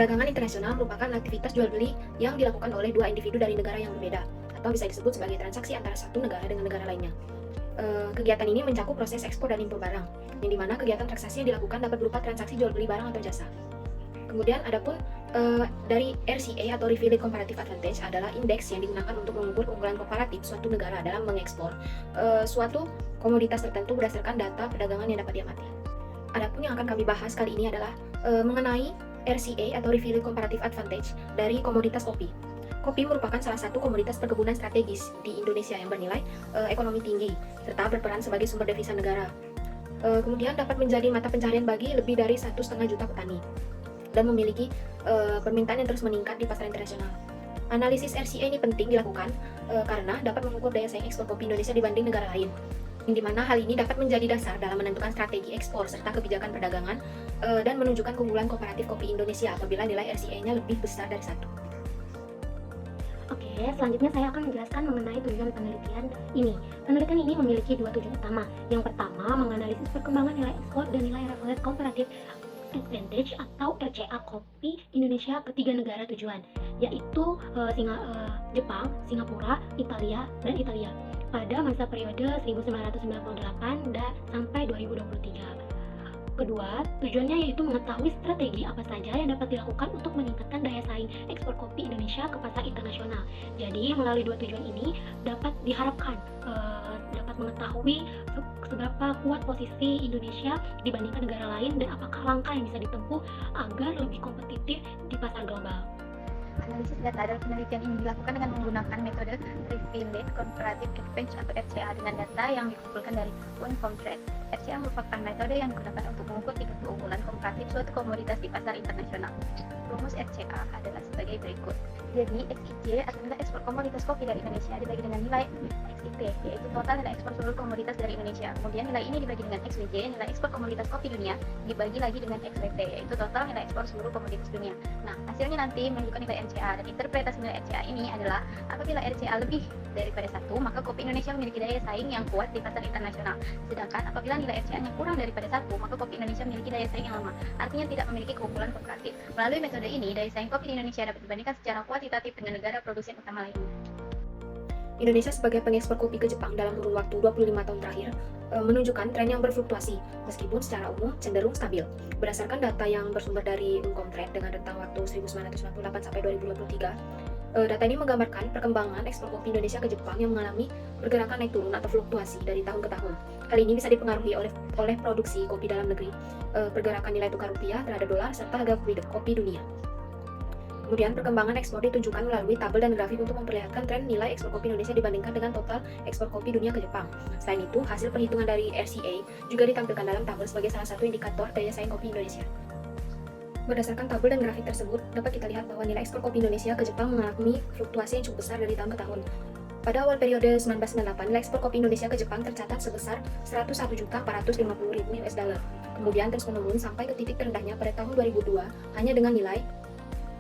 Perdagangan internasional merupakan aktivitas jual beli yang dilakukan oleh dua individu dari negara yang berbeda, atau bisa disebut sebagai transaksi antara satu negara dengan negara lainnya. Kegiatan ini mencakup proses ekspor dan impor barang, yang dimana kegiatan transaksi yang dilakukan dapat berupa transaksi jual beli barang atau jasa. Kemudian adapun dari RCA atau Revealed Comparative Advantage adalah indeks yang digunakan untuk mengukur keunggulan komparatif suatu negara dalam mengekspor suatu komoditas tertentu berdasarkan data perdagangan yang dapat diamati. Adapun yang akan kami bahas kali ini adalah mengenai RCA atau Revealed Comparative Advantage dari komoditas kopi. Kopi merupakan salah satu komoditas perkebunan strategis di Indonesia yang bernilai ekonomi tinggi serta berperan sebagai sumber devisa negara. Kemudian dapat menjadi mata pencaharian bagi lebih dari 1,5 juta petani dan memiliki permintaan yang terus meningkat di pasar internasional. Analisis RCA ini penting dilakukan karena dapat mengukur daya saing ekspor kopi Indonesia dibanding negara lain, yang dimana hal ini dapat menjadi dasar dalam menentukan strategi ekspor serta kebijakan perdagangan dan menunjukkan keunggulan komparatif kopi Indonesia apabila nilai RCA-nya lebih besar dari 1. Oke, selanjutnya saya akan menjelaskan mengenai tujuan penelitian ini. Penelitian ini memiliki dua tujuan utama. Yang pertama, menganalisis perkembangan nilai ekspor dan nilai Revealed Comparative Advantage atau RCA kopi Indonesia ke 3 negara tujuan, yaitu Jepang, Singapura, Italia pada masa periode 1998 dan sampai 2023. Kedua, tujuannya yaitu mengetahui strategi apa saja yang dapat dilakukan untuk meningkatkan daya saing ekspor kopi Indonesia ke pasar internasional. Jadi, melalui dua tujuan ini dapat diharapkan dapat mengetahui seberapa kuat posisi Indonesia dibandingkan negara lain dan apakah langkah yang bisa ditempuh agar lebih kompetitif di pasar global. Analisis data adalah penelitian ini dilakukan dengan menggunakan metode Revealed Comparative Advantage atau RCA dengan data yang dikumpulkan dari akun Comtrade. RCA merupakan metode yang digunakan untuk mengukur tingkat keunggulan komparatif suatu komoditas di pasar internasional. Rumus RCA adalah sebagai berikut. Jadi, XIJ adalah ekspor komoditas kopi dari Indonesia dibagi dengan nilai XIP, yaitu total nilai ekspor seluruh komoditas dari Indonesia. Kemudian nilai ini dibagi dengan XWJ, nilai ekspor komoditas kopi dunia, dibagi lagi dengan XWP, yaitu total nilai ekspor seluruh komoditas dunia. Nah, hasilnya nanti menunjukkan nilai RCA, dan interpretasi nilai RCA ini adalah apabila RCA lebih daripada 1, maka kopi Indonesia memiliki daya saing yang kuat di pasar internasional. Sedangkan apabila nilai RCA-nya kurang daripada 1, maka kopi Indonesia memiliki daya saing yang lemah, artinya tidak memiliki keunggulan komparatif. Melalui metode ini, daya saing kopi di Indonesia dapat dibandingkan secara kuantitatif dengan negara produsen utama lainnya. Indonesia sebagai pengekspor kopi ke Jepang dalam kurun waktu 25 tahun terakhir menunjukkan tren yang berfluktuasi, meskipun secara umum cenderung stabil. Berdasarkan data yang bersumber dari Uncomtrade dengan rentang waktu 1998 sampai 2023, data ini menggambarkan perkembangan ekspor kopi Indonesia ke Jepang yang mengalami pergerakan naik turun atau fluktuasi dari tahun ke tahun. Hal ini bisa dipengaruhi oleh produksi kopi dalam negeri, pergerakan nilai tukar rupiah terhadap dolar, serta harga kopi dunia. Kemudian perkembangan ekspor ditunjukkan melalui tabel dan grafik untuk memperlihatkan tren nilai ekspor kopi Indonesia dibandingkan dengan total ekspor kopi dunia ke Jepang. Selain itu, hasil perhitungan dari RCA juga ditampilkan dalam tabel sebagai salah satu indikator daya saing kopi Indonesia. Berdasarkan tabel dan grafik tersebut, dapat kita lihat bahwa nilai ekspor kopi Indonesia ke Jepang mengalami fluktuasi yang cukup besar dari tahun ke tahun. Pada awal periode 1998, nilai ekspor kopi Indonesia ke Jepang tercatat sebesar 101.450.000 US dollar. Kemudian terus menurun sampai ke titik terendahnya pada tahun 2002 hanya dengan nilai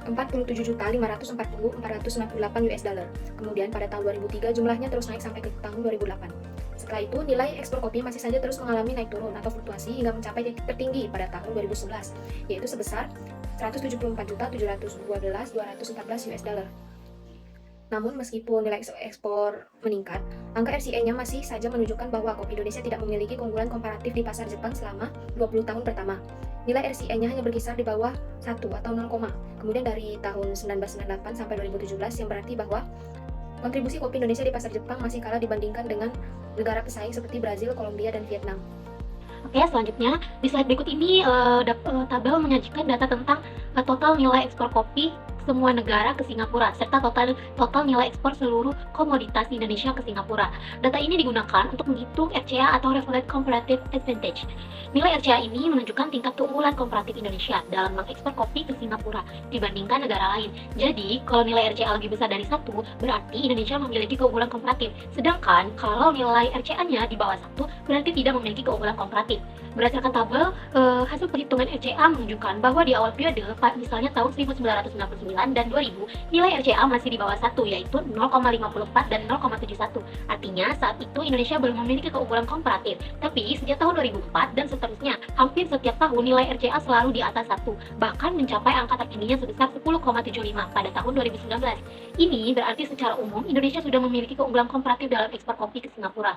47.540.498 US dollar. Kemudian pada tahun 2003 jumlahnya terus naik sampai ke tahun 2008. Setelah itu nilai ekspor kopi masih saja terus mengalami naik turun atau fluktuasi hingga mencapai titik tertinggi pada tahun 2011, yaitu sebesar 174.712.214 US dollar. Namun meskipun nilai ekspor meningkat, angka RCA-nya masih saja menunjukkan bahwa kopi Indonesia tidak memiliki keunggulan komparatif di pasar Jepang selama 20 tahun pertama. Nilai RCA-nya hanya berkisar di bawah 1 atau 0, kemudian dari tahun 1998 sampai 2017, yang berarti bahwa kontribusi kopi Indonesia di pasar Jepang masih kalah dibandingkan dengan negara pesaing seperti Brazil, Kolombia, dan Vietnam. Oke, selanjutnya di slide berikut ini tabel menyajikan data tentang total nilai ekspor kopi semua negara ke Singapura serta total nilai ekspor seluruh komoditas Indonesia ke Singapura. Data ini digunakan untuk menghitung RCA atau Revealed Comparative Advantage. Nilai RCA ini menunjukkan tingkat keunggulan komparatif Indonesia dalam mengekspor kopi ke Singapura dibandingkan negara lain. Jadi, kalau nilai RCA lebih besar dari 1, berarti Indonesia memiliki keunggulan komparatif. Sedangkan kalau nilai RCA-nya di bawah 1, berarti tidak memiliki keunggulan komparatif. Berdasarkan tabel, hasil perhitungan RCA menunjukkan bahwa di awal periode, misalnya tahun 1999 dan 2000, nilai RCA masih di bawah 1, yaitu 0,54 dan 0,71. Artinya, saat itu Indonesia belum memiliki keunggulan komparatif. Tapi, sejak tahun 2004 dan seterusnya, hampir setiap tahun nilai RCA selalu di atas 1, bahkan mencapai angka tertingginya sebesar 10,75 pada tahun 2019. Ini berarti secara umum, Indonesia sudah memiliki keunggulan komparatif dalam ekspor kopi ke Singapura.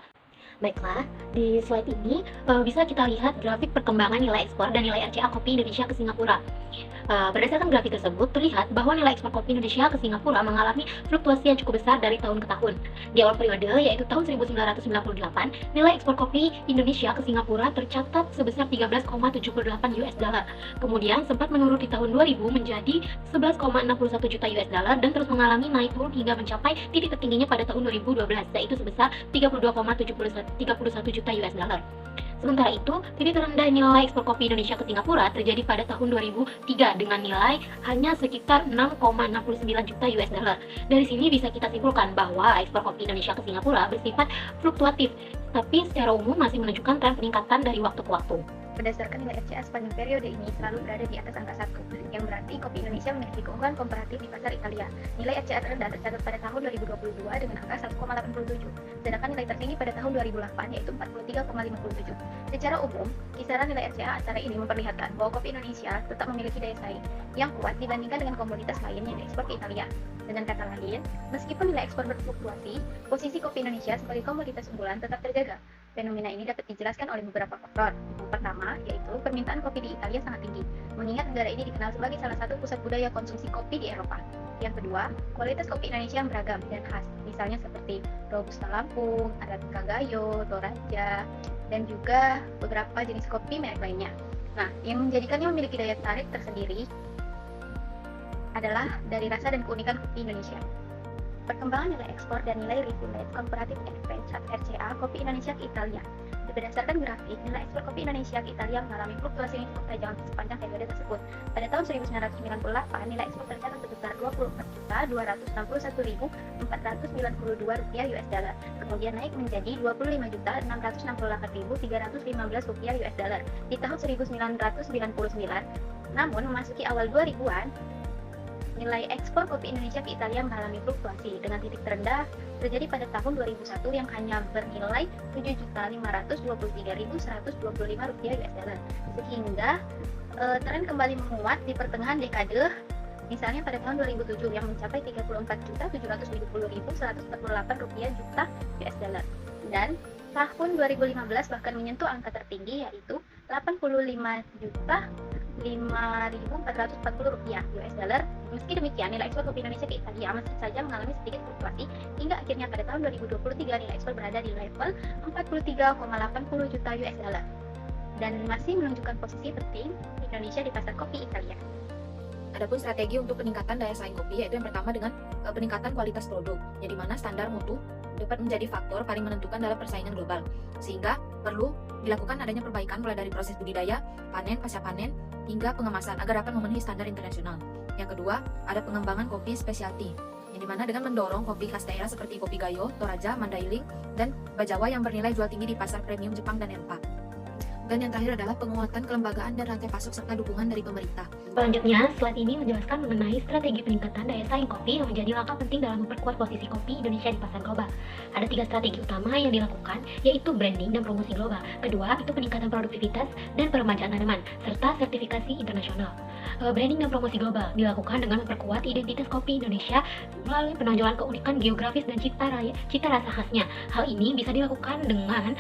Baiklah, di slide ini bisa kita lihat grafik perkembangan nilai ekspor dan nilai RCA kopi Indonesia ke Singapura. Berdasarkan grafik tersebut, terlihat bahwa nilai ekspor kopi Indonesia ke Singapura mengalami fluktuasi yang cukup besar dari tahun ke tahun. Di awal periode, yaitu tahun 1998, nilai ekspor kopi Indonesia ke Singapura tercatat sebesar 13,78 US dollar. Kemudian sempat menurun di tahun 2000 menjadi 11,61 juta US dollar dan terus mengalami naik turun hingga mencapai titik tertingginya pada tahun 2012, yaitu sebesar 32,31 juta US dollar. Sementara itu, titik terendah nilai ekspor kopi Indonesia ke Singapura terjadi pada tahun 2003 dengan nilai hanya sekitar 6,69 juta US dollar. Dari sini bisa kita simpulkan bahwa ekspor kopi Indonesia ke Singapura bersifat fluktuatif, tapi secara umum masih menunjukkan tren peningkatan dari waktu ke waktu. Berdasarkan nilai RCA sepanjang periode ini selalu berada di atas angka 1, yang berarti kopi Indonesia memiliki keunggulan komparatif di pasar Italia. Nilai RCA terendah tercatat pada tahun 2022 dengan angka 1,87, sedangkan nilai tertinggi pada tahun 2008 yaitu 43,57. Secara umum, kisaran nilai RCA antara ini memperlihatkan bahwa kopi Indonesia tetap memiliki daya saing yang kuat dibandingkan dengan komoditas lain yang diekspor ke Italia. Dengan kata lain, meskipun nilai ekspor berfluktuasi, posisi kopi Indonesia sebagai komoditas unggulan tetap terjaga. Fenomena ini dapat dijelaskan oleh beberapa faktor. Yang pertama, yaitu permintaan kopi di Italia sangat tinggi, mengingat negara ini dikenal sebagai salah satu pusat budaya konsumsi kopi di Eropa. Yang kedua, kualitas kopi Indonesia yang beragam dan khas, misalnya seperti Robusta Lampung, Arabica Gayo, Toraja, dan juga beberapa jenis kopi merek lainnya. Nah, yang menjadikannya memiliki daya tarik tersendiri adalah dari rasa dan keunikan kopi Indonesia. Perkembangan nilai ekspor dan nilai Refined Comparative Exchange atau RCA kopi Indonesia ke Italia. Berdasarkan grafik, nilai ekspor kopi Indonesia ke Italia mengalami fluktuasi yang cukup tajam sepanjang periode tersebut. Pada tahun 1998, nilai ekspor tercatat sebesar 24.261.492 rupiah US dollar. Kemudian naik menjadi 25.668.315 rupiah US dollar di tahun 1999. Namun memasuki awal 2000-an, nilai ekspor kopi Indonesia ke Italia mengalami fluktuasi dengan titik terendah terjadi pada tahun 2001 yang hanya bernilai 7.523.125 rupiah US dollar, sehingga tren kembali menguat di pertengahan dekade, misalnya pada tahun 2007 yang mencapai 34.770.148 rupiah juta US dollar, dan tahun 2015 bahkan menyentuh angka tertinggi yaitu 85.440 rupiah US dollar. Meski demikian, nilai ekspor kopi Indonesia ke Italia masih saja mengalami sedikit fluktuasi hingga akhirnya pada tahun 2023 nilai ekspor berada di level 43,80 juta US dollar dan masih menunjukkan posisi penting Indonesia di pasar kopi Italia. Adapun strategi untuk peningkatan daya saing kopi yaitu yang pertama dengan peningkatan kualitas produk, yang dimana standar mutu dapat menjadi faktor paling menentukan dalam persaingan global, sehingga perlu dilakukan adanya perbaikan mulai dari proses budidaya, panen, pasca panen, hingga pengemasan agar dapat memenuhi standar internasional. Yang kedua, ada pengembangan kopi specialty, yang dimana dengan mendorong kopi khas daerah seperti kopi Gayo, Toraja, Mandailing, dan Bajawa yang bernilai jual tinggi di pasar premium Jepang dan Eropa. Dan yang terakhir adalah penguatan kelembagaan dan rantai pasok serta dukungan dari pemerintah. Selanjutnya, slide ini menjelaskan mengenai strategi peningkatan daya saing kopi yang menjadi langkah penting dalam memperkuat posisi kopi Indonesia di pasar global. Ada 3 strategi utama yang dilakukan, yaitu branding dan promosi global. Kedua, itu peningkatan produktivitas dan peremajaan tanaman, serta sertifikasi internasional. Branding dan promosi global dilakukan dengan memperkuat identitas kopi Indonesia melalui penonjolan keunikan geografis dan cita rasa khasnya. Hal ini bisa dilakukan dengan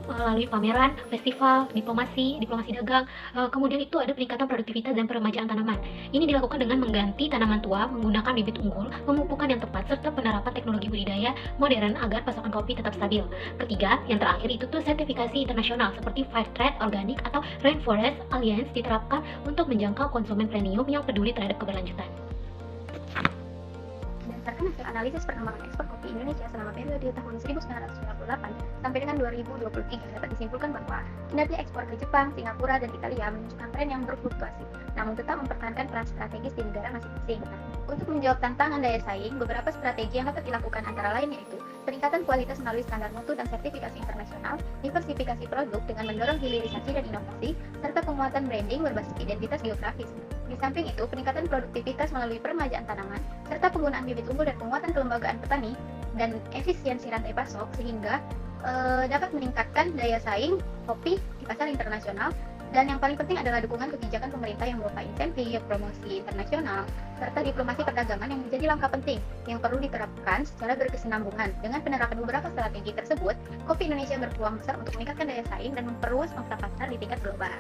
melalui pameran, festival, diplomasi dagang. Kemudian itu ada peningkatan produktivitas dan peremajaan tanaman. Ini dilakukan dengan mengganti tanaman tua, menggunakan bibit unggul, pemupukan yang tepat, serta penerapan teknologi budidaya modern agar pasokan kopi tetap stabil. Ketiga, yang terakhir itu tuh sertifikasi internasional seperti Fair Trade Organic atau Rainforest Alliance diterapkan untuk menjangkau konsumen premium yang peduli terhadap keberlanjutan. Berdasarkan hasil analisis perkembangan ekspor kopi Indonesia selama periode tahun 1998 sampai dengan 2023 dapat disimpulkan bahwa kinerja ekspor ke Jepang, Singapura, dan Italia menunjukkan tren yang berfluktuasi, namun tetap mempertahankan peran strategis di negara masing-masing. Untuk menjawab tantangan daya saing, beberapa strategi yang dapat dilakukan antara lain yaitu peningkatan kualitas melalui standar mutu dan sertifikasi internasional, diversifikasi produk dengan mendorong hilirisasi dan inovasi, serta penguatan branding berbasis identitas geografis. Di samping itu, peningkatan produktivitas melalui peremajaan tanaman, serta penggunaan bibit unggul dan penguatan kelembagaan petani dan efisiensi rantai pasok sehingga dapat meningkatkan daya saing kopi di pasar internasional. Dan yang paling penting adalah dukungan kebijakan pemerintah yang berupa insentif, promosi internasional, serta diplomasi perdagangan yang menjadi langkah penting yang perlu diterapkan secara berkesinambungan. Dengan penerapan beberapa strategi tersebut, kopi Indonesia berpeluang besar untuk meningkatkan daya saing dan memperluas pangsa pasar di tingkat global.